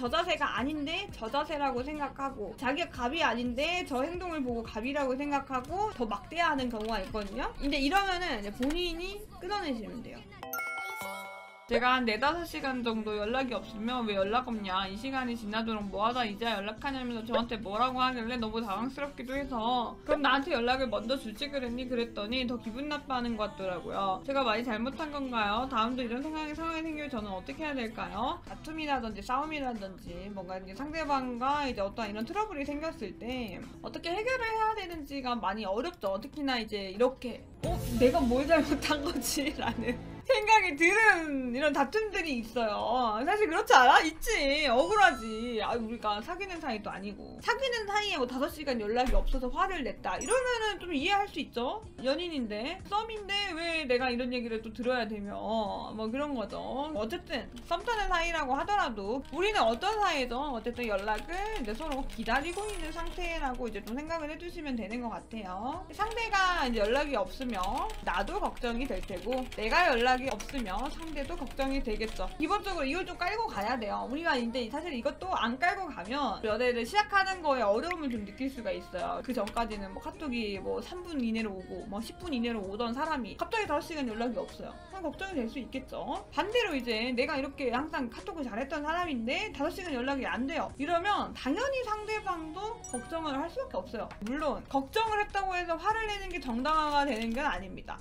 저 자세가 아닌데 저 자세라고 생각하고, 자기가 갑이 아닌데 저 행동을 보고 갑이라고 생각하고 더 막대하는 경우가 있거든요. 근데 이러면은 이제 본인이 끊어내시면 돼요. 제가 한 4-5시간 정도 연락이 없으면 왜 연락 없냐, 이 시간이 지나도록 뭐하다 이제야 연락하냐면서 저한테 뭐라고 하길래 너무 당황스럽기도 해서 그럼 나한테 연락을 먼저 주지 그랬니? 그랬더니 더 기분 나빠하는 것 같더라고요. 제가 많이 잘못한 건가요? 다음도 이런 상황이 생기면 저는 어떻게 해야 될까요? 다툼이라든지 싸움이라든지 뭔가 이제 상대방과 이제 어떤 이런 트러블이 생겼을 때 어떻게 해결을 해야 되는지가 많이 어렵죠. 특히나 이제 이렇게 내가 뭘 잘못한 거지? 라는 생각이 드는 이런 다툼들이 있어요. 사실 그렇지 않아? 있지. 억울하지. 우리가 사귀는 사이도 아니고. 사귀는 사이에 뭐 5시간 연락이 없어서 화를 냈다, 이러면은 좀 이해할 수 있죠. 연인인데, 썸인데 왜 내가 이런 얘기를 또 들어야 되며, 뭐 그런 거죠. 어쨌든 썸 타는 사이라고 하더라도 우리는 어떤 사이죠? 어쨌든 연락을 이제 서로 기다리고 있는 상태라고 이제 좀 생각을 해주시면 되는 것 같아요. 상대가 이제 연락이 없으면 나도 걱정이 될 테고, 내가 연락이 없으면 상대도 걱정이 되겠죠. 기본적으로 이걸 좀 깔고 가야 돼요. 우리가 이제 사실 이것도 안 깔고 가면 연애를 시작하는 거에 어려움을 좀 느낄 수가 있어요. 그 전까지는 뭐 카톡이 뭐 3분 이내로 오고 뭐 10분 이내로 오던 사람이 갑자기 5시간 연락이 없어요. 걱정이 될 수 있겠죠. 반대로 이제 내가 이렇게 항상 카톡을 잘했던 사람인데 5시간 연락이 안 돼요. 이러면 당연히 상대방도 걱정을 할 수밖에 없어요. 물론 걱정을 했다고 해서 화를 내는 게 정당화가 되는 건 아닙니다.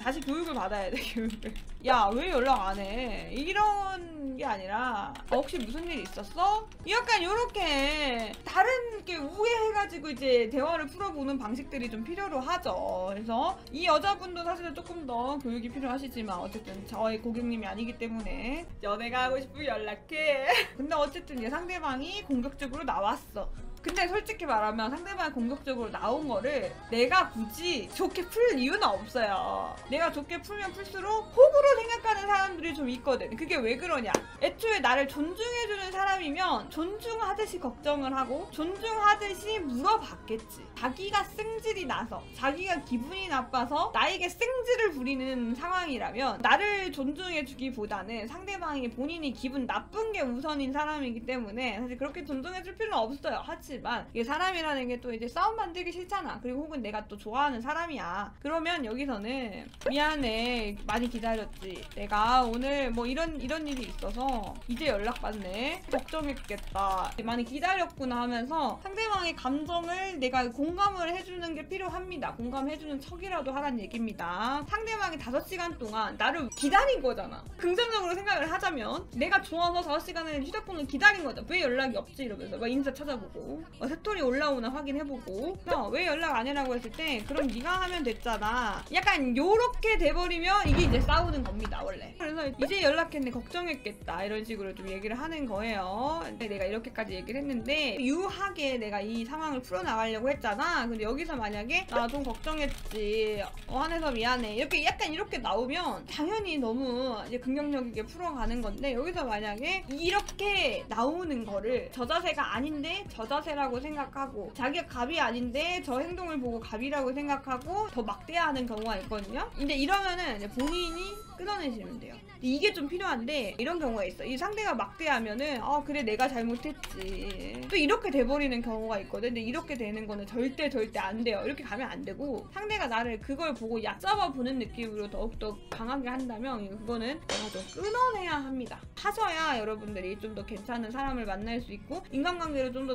다시 교육을 받아야 돼, 교육을. 야, 왜 연락 안 해? 이런 게 아니라 혹시 무슨 일 있었어? 약간 요렇게 다른 게 우회해가지고 이제 대화를 풀어보는 방식들이 좀 필요로 하죠. 그래서 이 여자분도 사실은 조금 더 교육이 필요하시지만 어쨌든 저의 고객님이 아니기 때문에 연애가 하고 싶으면 연락해. 근데 어쨌든 이제 상대방이 공격적으로 나왔어. 근데 솔직히 말하면 상대방이 공격적으로 나온 거를 내가 굳이 좋게 풀 이유는 없어요. 내가 좋게 풀면 풀수록 호구로 생각하는 사람들이 좀 있거든. 그게 왜 그러냐? 애초에 나를 존중해주는 사람이면 존중하듯이 걱정을 하고 존중하듯이 물어봤겠지. 자기가 승질이 나서, 자기가 기분이 나빠서 나에게 승질을 부리는 상황이라면 나를 존중해주기보다는 상대방이 본인이 기분 나쁜 게 우선인 사람이기 때문에 사실 그렇게 존중해줄 필요는 없어요. 하지만 이게 사람이라는 게 또 이제 싸움 만들기 싫잖아. 그리고 혹은 내가 또 좋아하는 사람이야. 그러면 여기서는 미안해, 많이 기다렸지. 내가 오늘 뭐 이런 일이 있어서 이제 연락받네. 걱정했겠다. 많이 기다렸구나 하면서 상대방의 감정을 내가 공감을 해주는 게 필요합니다. 공감해주는 척이라도 하란 얘기입니다. 상대방이 5시간 동안 나를 기다린 거잖아. 긍정적으로 생각을 하자면 내가 좋아서 5시간을 휴대폰을 기다린 거죠. 왜 연락이 없지? 이러면서 막 인스타 찾아보고 스토리 올라오나 확인해보고, 왜 연락 안 해라고 했을 때 그럼 네가 하면 됐잖아. 약간 요렇게 돼버리면 이게 이제 싸우는 겁니다, 원래. 그래서 이제 연락했네, 걱정했겠다, 이런 식으로 좀 얘기를 하는 거예요. 근데 내가 이렇게까지 얘기를 했는데 유하게 내가 이 상황을 풀어나가려고 했잖아. 근데 여기서 만약에 나 좀 걱정했지, 화내서 미안해, 이렇게 약간 이렇게 나오면 당연히 너무 이제 긍정적이게 풀어가는 건데, 여기서 만약에 이렇게 나오는 거를 저 자세가 아닌데 저 자세라고 생각하고, 자기가 갑이 아닌데 저 행동을 보고 갑이라고 생각하고 더 막대하는 경우가 있거든요. 근데 이러면은 이제 본인이 끊어내시면 돼요. 이게 좀 필요한데 이런 경우가 있어. 이 상대가 막대하면은 그래 내가 잘못했지, 또 이렇게 돼버리는 경우가 있거든. 근데 이렇게 되는 거는 절대 안 돼요. 이렇게 가면 안 되고, 상대가 나를 그걸 보고 얕잡아 보는 느낌으로 더욱더 강하게 한다면 그거는 내가 좀 끊어내야 합니다. 하셔야 여러분들이 좀 더 괜찮은 사람을 만날 수 있고 인간관계를 좀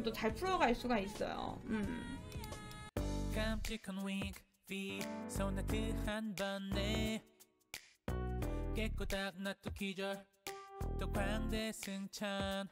더 잘 풀어갈 수가 있어요. 깜찍한 윙크 소나트 한 번에 깨꼬닥 나또 기절 또 광대 승천